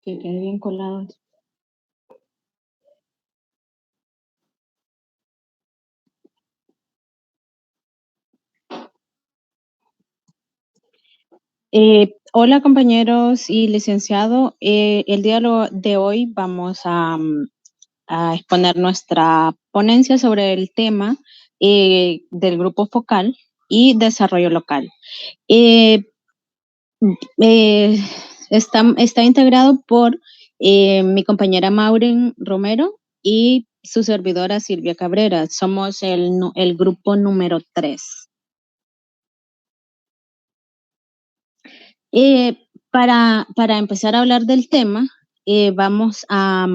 Que quede bien colado. Hola compañeros y licenciado, el día de hoy vamos a exponer nuestra ponencia sobre el tema del grupo focal y desarrollo local. Eh, eh, está integrado por mi compañera Maureen Romero y su servidora Silvia Cabrera. Somos el grupo número 3. Para empezar a hablar del tema, vamos a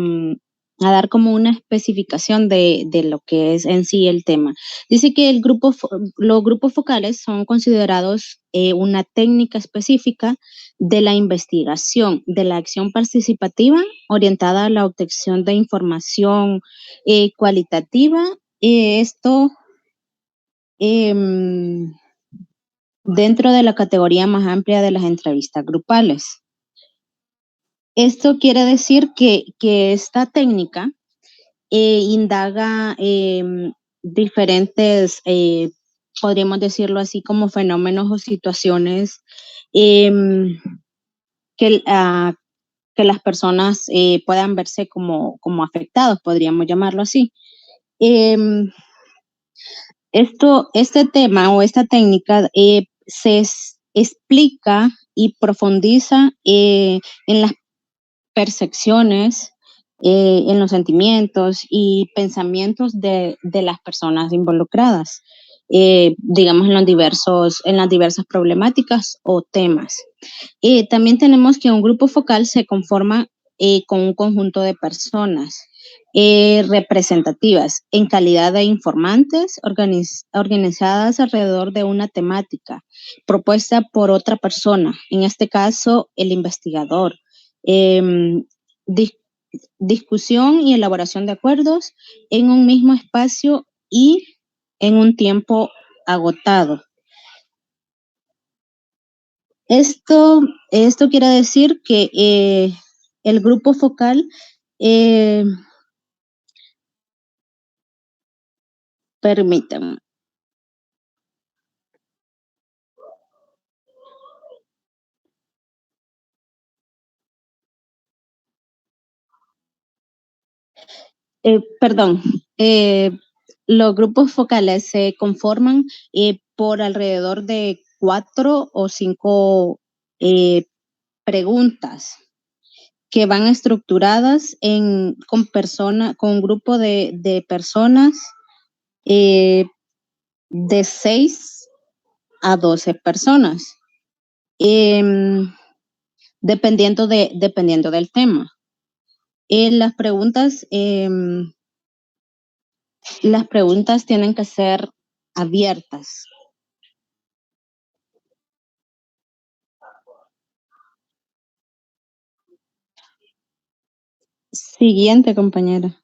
dar como una especificación de lo que es en sí el tema. Dice que los grupos focales son considerados una técnica específica de la investigación, de la acción participativa orientada a la obtención de información cualitativa. Esto em, dentro de la categoría más amplia de las entrevistas grupales. Esto quiere decir que esta técnica indaga diferentes, podríamos decirlo así, como fenómenos o situaciones em, que, ah, que las personas puedan verse como afectados, podríamos llamarlo así. Em, este tema o esta técnica explica y profundiza en las percepciones, en los sentimientos y pensamientos de las personas involucradas, digamos en las diversas problemáticas o temas. También tenemos que un grupo focal se conforma con un conjunto de personas representativas en calidad de informantes organizadas alrededor de una temática propuesta por otra persona, en este caso el investigador. Em, dis- Discusión y elaboración de acuerdos en un mismo espacio y en un tiempo agotado. Esto quiere decir que el grupo focal, eh, permítanme. Perdón, los grupos focales se conforman por alrededor de 4 o 5 preguntas que van estructuradas con un grupo de personas eh, de 6 a 12 personas, em, dependiendo del tema. Eh, las preguntas, em, las preguntas tienen que ser abiertas. Siguiente, compañera.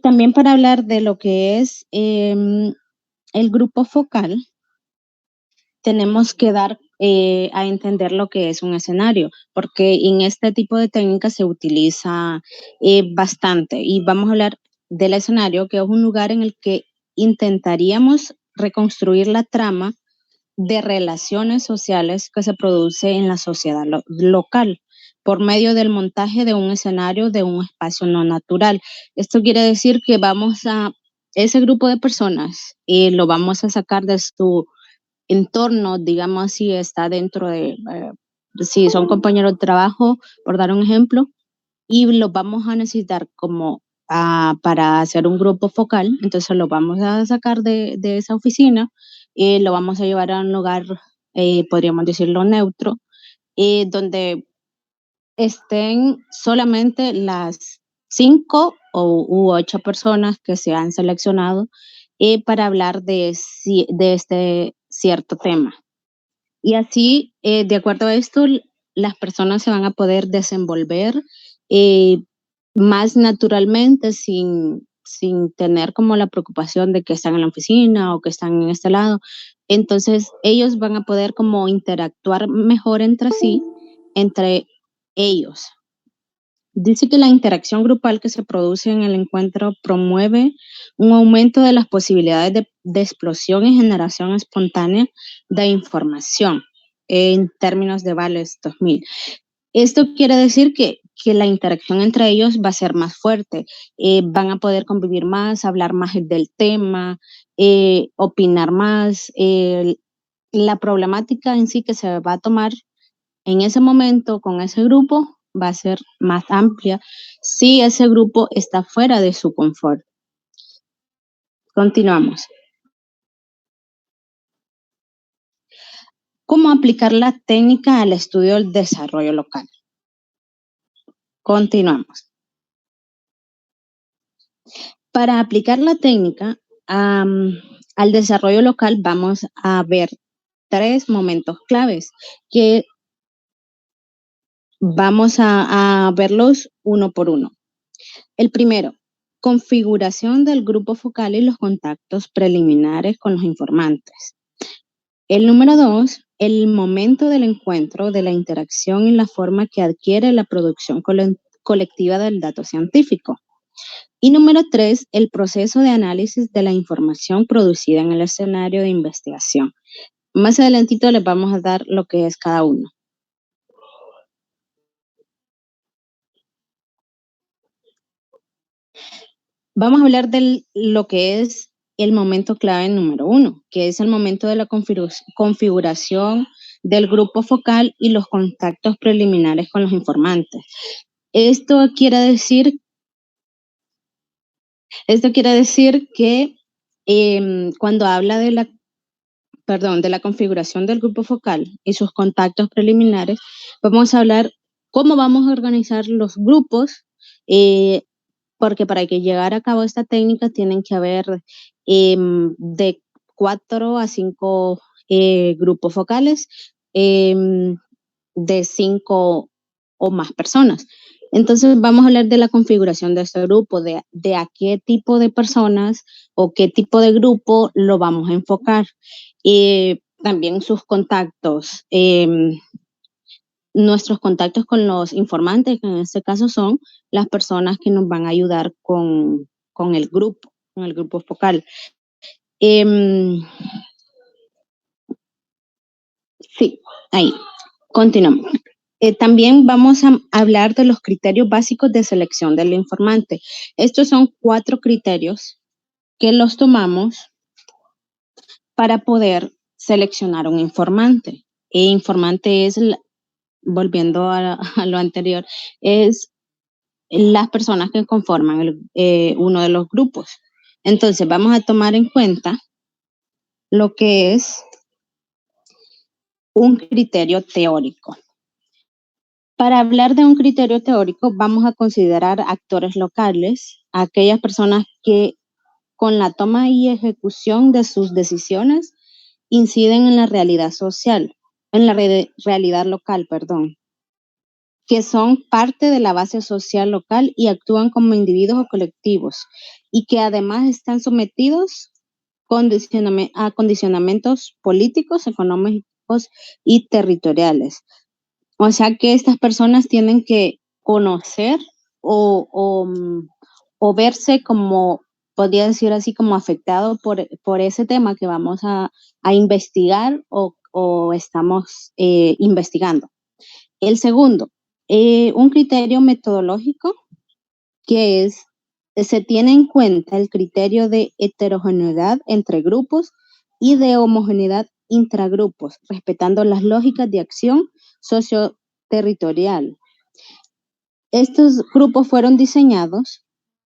También para hablar de lo que es el grupo focal, tenemos que dar a entender lo que es un escenario, porque en este tipo de técnicas se utiliza bastante. Y vamos a hablar del escenario, que es un lugar en el que intentaríamos reconstruir la trama de relaciones sociales que se produce en la sociedad local por medio del montaje de un escenario de un espacio no natural. Esto quiere decir que ese grupo de personas lo vamos a sacar de su entorno, digamos, si está dentro si son compañeros de trabajo, por dar un ejemplo, y los vamos a necesitar como para hacer un grupo focal. Entonces lo vamos a sacar de esa oficina, lo vamos a llevar a un lugar, podríamos decirlo, neutro, donde estén solamente las 5 u 8 personas que se han seleccionado para hablar de este cierto tema. Y así, de acuerdo a esto, las personas se van a poder desenvolver eh, más naturalmente sin tener como la preocupación de que están en la oficina o que están en este lado. Entonces, ellos van a poder como interactuar mejor entre sí, entre ellos. Dice que la interacción grupal que se produce en el encuentro promueve un aumento de las posibilidades de explosión y generación espontánea de información en términos de Vales 2000. Esto quiere decir que la interacción entre ellos va a ser más fuerte, van a poder convivir más, hablar más del tema, opinar más. La problemática en sí que se va a tomar en ese momento con ese grupo va a ser más amplia si ese grupo está fuera de su confort. Continuamos. ¿Cómo aplicar la técnica al estudio del desarrollo local? Continuamos. Para aplicar la técnica al desarrollo local vamos a ver 3 momentos claves que vamos a verlos uno por uno. El primero, configuración del grupo focal y los contactos preliminares con los informantes. El número 2, el momento del encuentro, de la interacción y la forma que adquiere la producción colectiva del dato científico. Y número 3, el proceso de análisis de la información producida en el escenario de investigación. Más adelantito les vamos a dar lo que es cada uno. Vamos a hablar de lo que es el momento clave número 1, que es el momento de la configuración del grupo focal y los contactos preliminares con los informantes. Esto quiere decir que cuando habla de la configuración del grupo focal y sus contactos preliminares, vamos a hablar cómo vamos a organizar los grupos, porque para que llegar a cabo esta técnica tienen que haber de 4 a 5 grupos focales, de 5 o más personas. Entonces vamos a hablar de la configuración de este grupo, de a qué tipo de personas o qué tipo de grupo lo vamos a enfocar. También sus contactos, nuestros contactos con los informantes, que en este caso son las personas que nos van a ayudar con el grupo focal. Sí, ahí, continuamos. También vamos a hablar de los criterios básicos de selección del informante. Estos son 4 criterios que los tomamos para poder seleccionar un informante. E informante es, volviendo a lo anterior, es las personas que conforman uno de los grupos. Entonces, vamos a tomar en cuenta lo que es un criterio teórico. Para hablar de un criterio teórico, vamos a considerar actores locales, aquellas personas que con la toma y ejecución de sus decisiones inciden en la realidad social, en la realidad local, perdón, que son parte de la base social local y actúan como individuos o colectivos, y que además están sometidos a condicionamientos políticos, económicos y territoriales. O sea que estas personas tienen que conocer o verse como, podría decir así, como afectado por ese tema que vamos a investigar o estamos investigando. El segundo, un criterio metodológico que se tiene en cuenta el criterio de heterogeneidad entre grupos y de homogeneidad intragrupos, respetando las lógicas de acción socioterritorial. Estos grupos fueron diseñados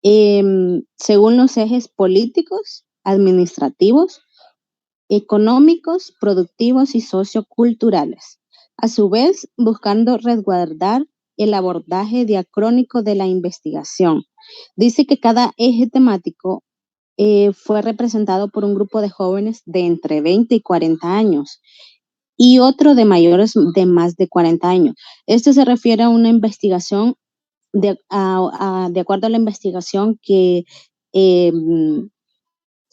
según los ejes políticos, administrativos, económicos, productivos y socioculturales, a su vez buscando resguardar el abordaje diacrónico de la investigación. Dice que cada eje temático fue representado por un grupo de jóvenes de entre 20 y 40 años y otro de mayores de más de 40 años. Esto se refiere a una investigación, de acuerdo a la investigación que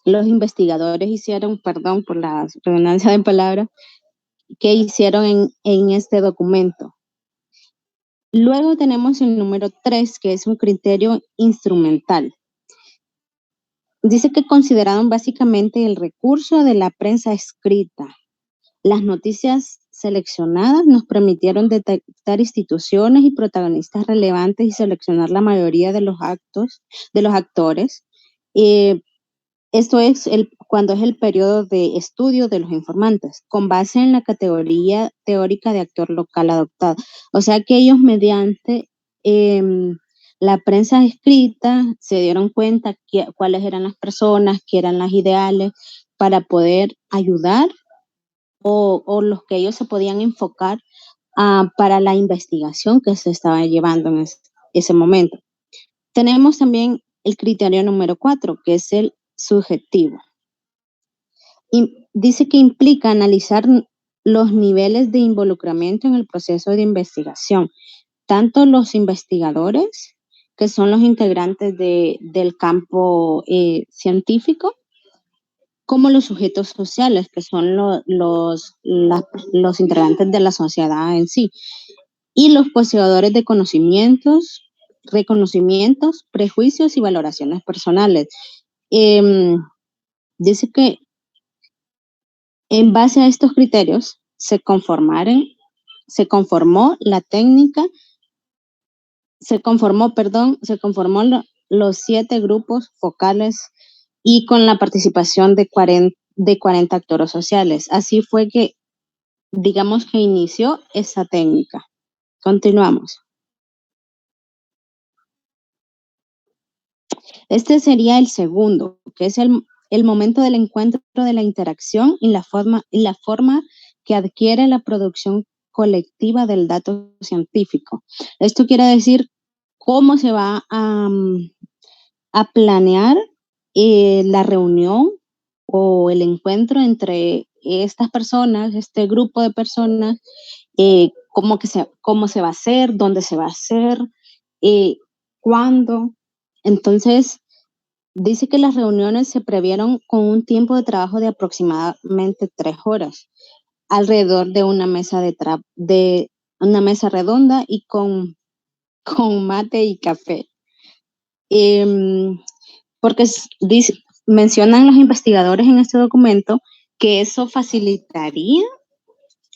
los investigadores hicieron, perdón por la redundancia de palabras, que hicieron en este documento. Luego tenemos el número 3, que es un criterio instrumental. Dice que consideraron básicamente el recurso de la prensa escrita. Las noticias seleccionadas nos permitieron detectar instituciones y protagonistas relevantes y seleccionar la mayoría de los actores. Eh, Esto es cuando es el periodo de estudio de los informantes, con base en la categoría teórica de actor local adoptado. O sea que ellos mediante la prensa escrita se dieron cuenta cuáles eran las personas, qué eran las ideales, para poder ayudar o los que ellos se podían enfocar para la investigación que se estaba llevando en ese momento. Tenemos también el criterio número 4, que es el subjetivo. Y dice que implica analizar los niveles de involucramiento en el proceso de investigación, tanto los investigadores, que son los integrantes del campo científico, como los sujetos sociales, que son los integrantes de la sociedad en sí, y los poseedores de reconocimientos, prejuicios y valoraciones personales. Dice que en base a estos criterios se conformó la técnica, se conformó los 7 grupos focales y con la participación de 40 actores sociales. Así fue que, digamos que inició esa técnica. Continuamos. Este sería el segundo, que es el momento del encuentro de la interacción y la forma que adquiere la producción colectiva del dato científico. Esto quiere decir cómo se va a planear la reunión o el encuentro entre estas personas, este grupo de personas, cómo se va a hacer, dónde se va a hacer, cuándo. Entonces, dice que las reuniones se previeron con un tiempo de trabajo de aproximadamente 3 horas, alrededor de de una mesa redonda y con mate y café. Porque mencionan los investigadores en este documento que eso facilitaría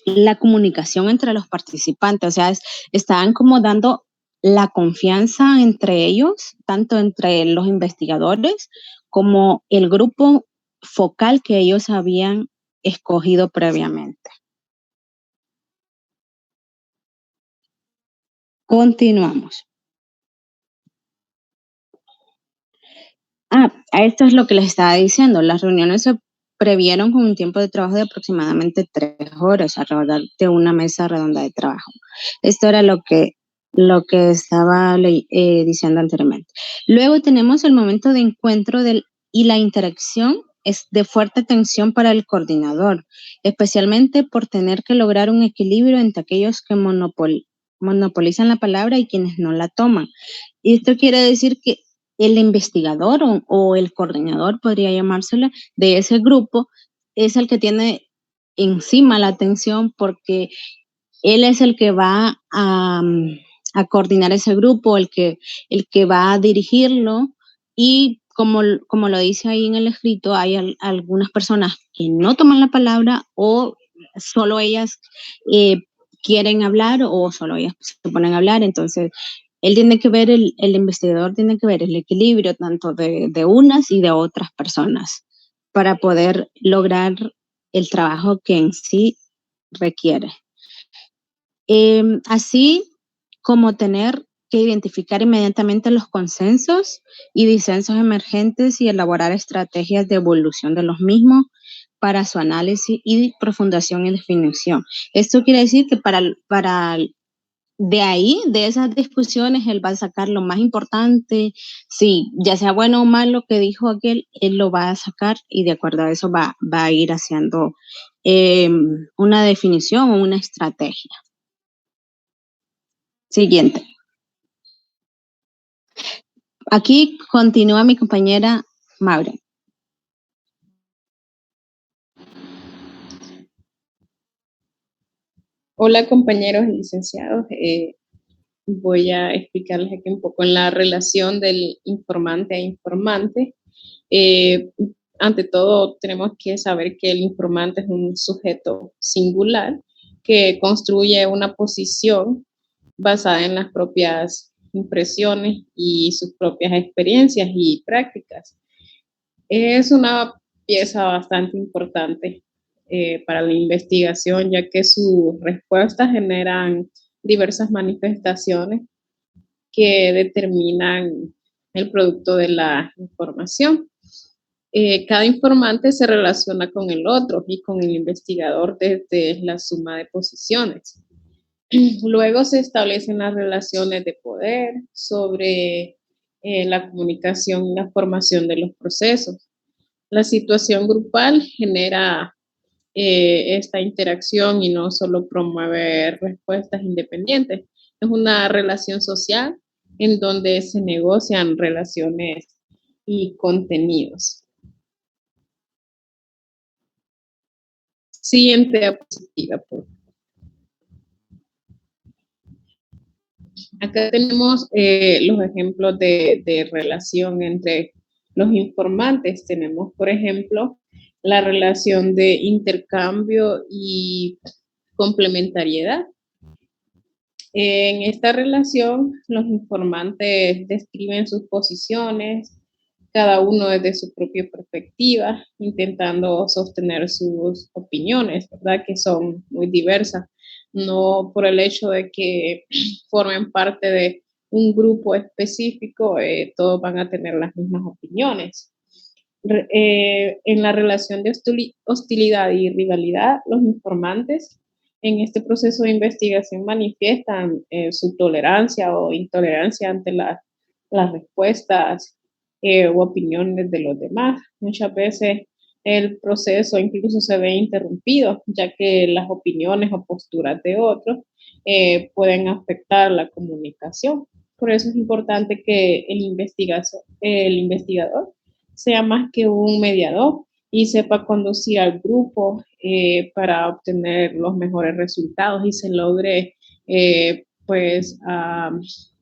la comunicación entre los participantes, o sea, estaban como dando la confianza entre ellos, tanto entre los investigadores como el grupo focal que ellos habían escogido previamente. Continuamos. A esto es lo que les estaba diciendo. Las reuniones se previeron con un tiempo de trabajo de aproximadamente 3 horas alrededor de una mesa redonda de trabajo. Esto era lo que estaba diciendo anteriormente. Luego tenemos el momento de encuentro y la interacción es de fuerte tensión para el coordinador, especialmente por tener que lograr un equilibrio entre aquellos que monopolizan la palabra y quienes no la toman. Y esto quiere decir que el investigador o el coordinador, podría llamársele, de ese grupo, es el que tiene encima la atención porque él es el que va a coordinar ese grupo, el que va a dirigirlo y como lo dice ahí en el escrito, hay algunas personas que no toman la palabra o solo ellas quieren hablar o solo ellas se ponen a hablar, entonces él tiene que ver, el investigador tiene que ver el equilibrio tanto de unas y de otras personas para poder lograr el trabajo que en sí requiere. Así como tener que identificar inmediatamente los consensos y disensos emergentes y elaborar estrategias de evolución de los mismos para su análisis y profundización y definición. Esto quiere decir que de ahí, de esas discusiones, él va a sacar lo más importante, sí, ya sea bueno o malo que dijo aquel, él lo va a sacar y de acuerdo a eso va a ir haciendo una definición o una estrategia. Siguiente. Aquí continúa mi compañera Maure. Hola compañeros y licenciados, voy a explicarles aquí un poco en la relación del informante a informante. Eh, Ante todo, tenemos que saber que el informante es un sujeto singular que construye una posición basada en las propias impresiones y sus propias experiencias y prácticas. Es una pieza bastante importante para la investigación, ya que sus respuestas generan diversas manifestaciones que determinan el producto de la información. Cada informante se relaciona con el otro y con el investigador desde la suma de posiciones. Luego se establecen las relaciones de poder sobre la comunicación y la formación de los procesos. La situación grupal genera esta interacción y no solo promueve respuestas independientes. Es una relación social en donde se negocian relaciones y contenidos. Siguiente diapositiva, por favor. Acá tenemos los ejemplos de relación entre los informantes. Tenemos, por ejemplo, la relación de intercambio y complementariedad. En esta relación, los informantes describen sus posiciones, cada uno desde su propia perspectiva, intentando sostener sus opiniones, ¿verdad? Que son muy diversas, no por el hecho de que formen parte de un grupo específico, todos van a tener las mismas opiniones. En la relación de hostilidad y rivalidad, los informantes en este proceso de investigación manifiestan su tolerancia o intolerancia ante las respuestas u opiniones de los demás. Muchas veces el proceso incluso se ve interrumpido, ya que las opiniones o posturas de otros pueden afectar la comunicación. Por eso es importante que el investigador sea más que un mediador y sepa conducir al grupo para obtener los mejores resultados y se logre pues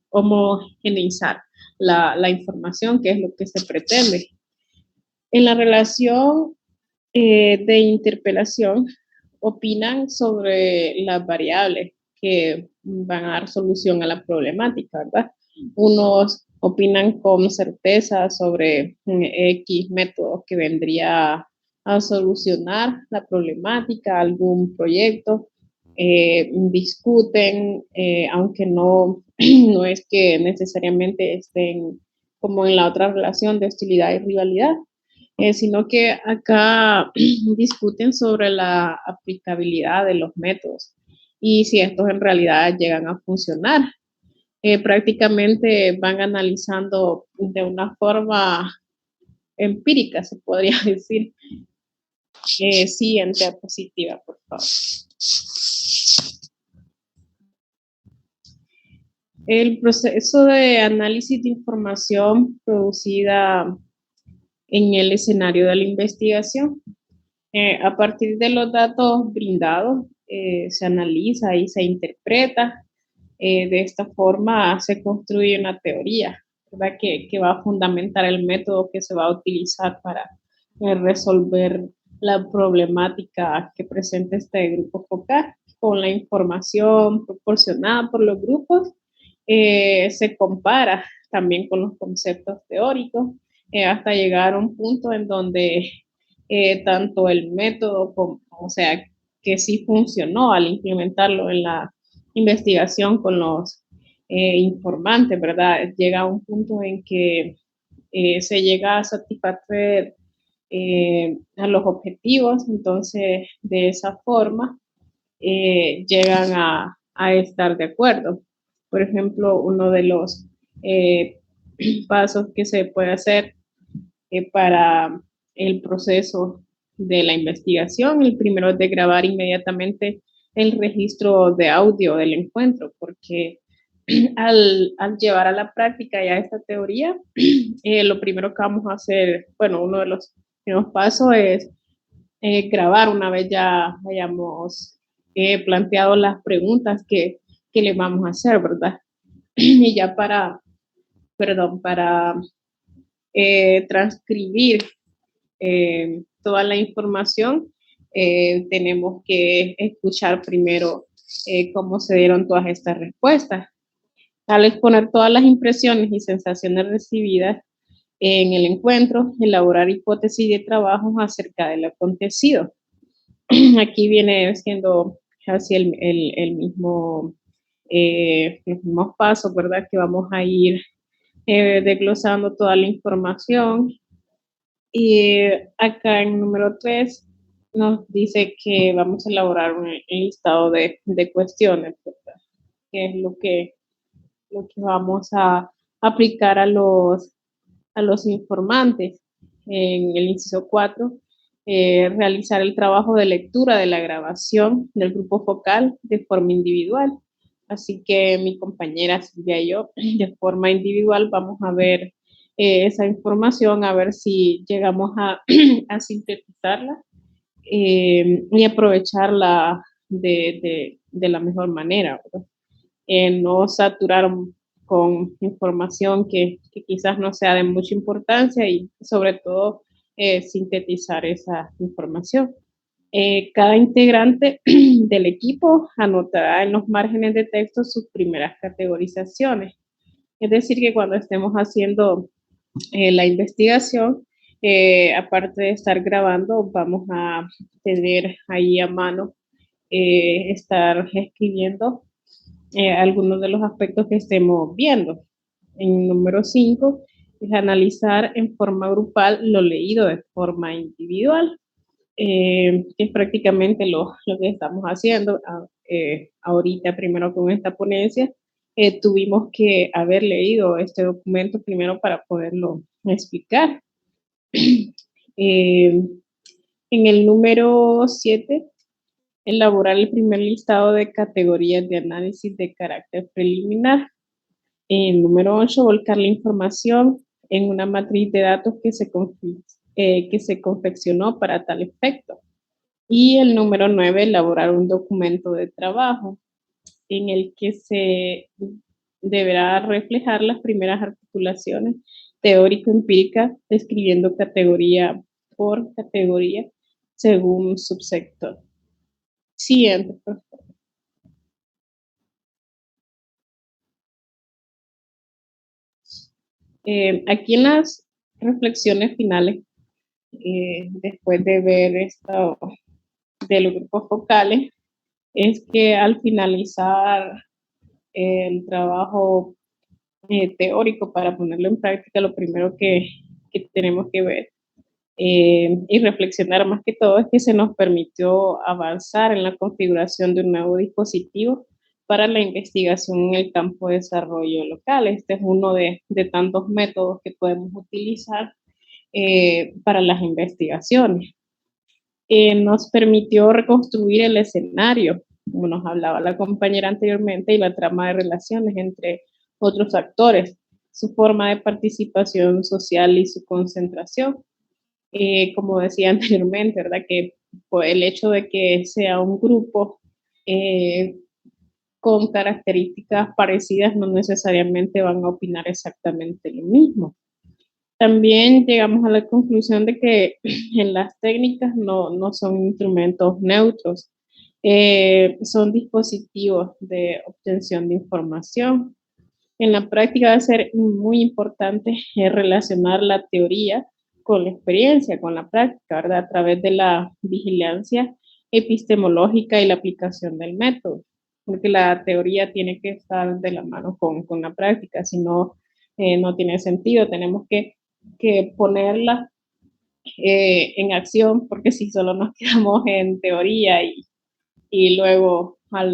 homogeneizar la información, que es lo que se pretende. En la relación de interpelación, opinan sobre las variables que van a dar solución a la problemática, ¿verdad? Unos opinan con certeza sobre X método que vendría a solucionar la problemática, algún proyecto, discuten, aunque no, no es que necesariamente estén como en la otra relación de hostilidad y rivalidad, sino que acá discuten sobre la aplicabilidad de los métodos y si estos en realidad llegan a funcionar. Prácticamente van analizando de una forma empírica, se podría decir. Siguiente diapositiva, por favor. El proceso de análisis de información producida en el escenario de la investigación. A partir de los datos brindados, se analiza y se interpreta. De esta forma se construye una teoría, ¿verdad? Que va a fundamentar el método que se va a utilizar para resolver la problemática que presenta este grupo focal. Con la información proporcionada por los grupos, se compara también con los conceptos teóricos hasta llegar a un punto en donde tanto el método, como, o sea, que sí funcionó al implementarlo en la investigación con los informantes, ¿verdad? Llega a un punto en que se llega a satisfacer a los objetivos, entonces de esa forma llegan a estar de acuerdo. Por ejemplo, uno de los pasos que se puede hacer para el proceso de la investigación. El primero es de grabar inmediatamente el registro de audio del encuentro, porque al llevar a la práctica ya esta teoría, lo primero que vamos a hacer, bueno, uno de los primeros pasos es grabar una vez ya hayamos planteado las preguntas que le vamos a hacer, ¿verdad? Y ya para transcribir toda la información, tenemos que escuchar primero cómo se dieron todas estas respuestas. Al exponer todas las impresiones y sensaciones recibidas en el encuentro, elaborar hipótesis de trabajo acerca del acontecido. Aquí viene siendo casi el mismo, los mismos pasos, ¿verdad? Que vamos a ir desglosando toda la información. Y acá en número 3 nos dice que vamos a elaborar un listado de cuestiones, ¿verdad? Que es lo que vamos a aplicar a los informantes. En el inciso 4, realizar el trabajo de lectura de la grabación del grupo focal de forma individual. Así que mi compañera Silvia y yo, de forma individual, vamos a ver esa información, a ver si llegamos a, a sintetizarla y aprovecharla de la mejor manera, ¿verdad? No saturar con información que quizás no sea de mucha importancia y sobre todo sintetizar esa información. Cada integrante del equipo anotará en los márgenes de texto sus primeras categorizaciones. Es decir, que cuando estemos haciendo la investigación, aparte de estar grabando, vamos a tener ahí a mano estar escribiendo algunos de los aspectos que estemos viendo. En número 5 es analizar en forma grupal lo leído de forma individual, que es prácticamente lo que estamos haciendo ahorita. Primero con esta ponencia tuvimos que haber leído este documento primero para poderlo explicar. En el número 7, elaborar el primer listado de categorías de análisis de carácter preliminar. En número 8, volcar la información en una matriz de datos que se confeccionó para tal efecto. Y el número 9, elaborar un documento de trabajo en el que se deberá reflejar las primeras articulaciones teórico-empíricas, describiendo categoría por categoría según subsector. Siguiente, por favor. Aquí en las reflexiones finales, después de ver esto de los grupos focales, es que al finalizar el trabajo teórico para ponerlo en práctica, lo primero que tenemos que ver y reflexionar más que todo es que se nos permitió avanzar en la configuración de un nuevo dispositivo para la investigación en el campo de desarrollo local. Este es uno de tantos métodos que podemos utilizar para las investigaciones. Nos permitió reconstruir el escenario, como nos hablaba la compañera anteriormente, y la trama de relaciones entre otros actores, su forma de participación social y su concentración. Como decía anteriormente, ¿verdad? Que el hecho de que sea un grupo con características parecidas no necesariamente van a opinar exactamente lo mismo. También llegamos a la conclusión de que en las técnicas no son instrumentos neutros, son dispositivos de obtención de información. En la práctica va a ser muy importante relacionar la teoría con la experiencia, con la práctica, ¿verdad? A través de la vigilancia epistemológica y la aplicación del método, porque la teoría tiene que estar de la mano con la práctica, si no, no tiene sentido. Tenemos que ponerla en acción, porque si solo nos quedamos en teoría y luego a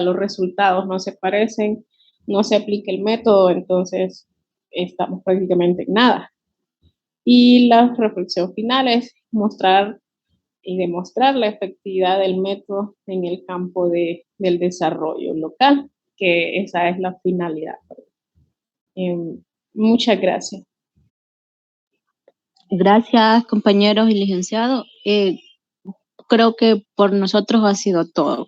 los resultados no se parecen, no se aplica el método, entonces estamos prácticamente en nada. Y la reflexión final es mostrar y demostrar la efectividad del método en el campo del desarrollo local, que esa es la finalidad. Muchas gracias. Gracias, compañeros y licenciados. Creo que por nosotros ha sido todo.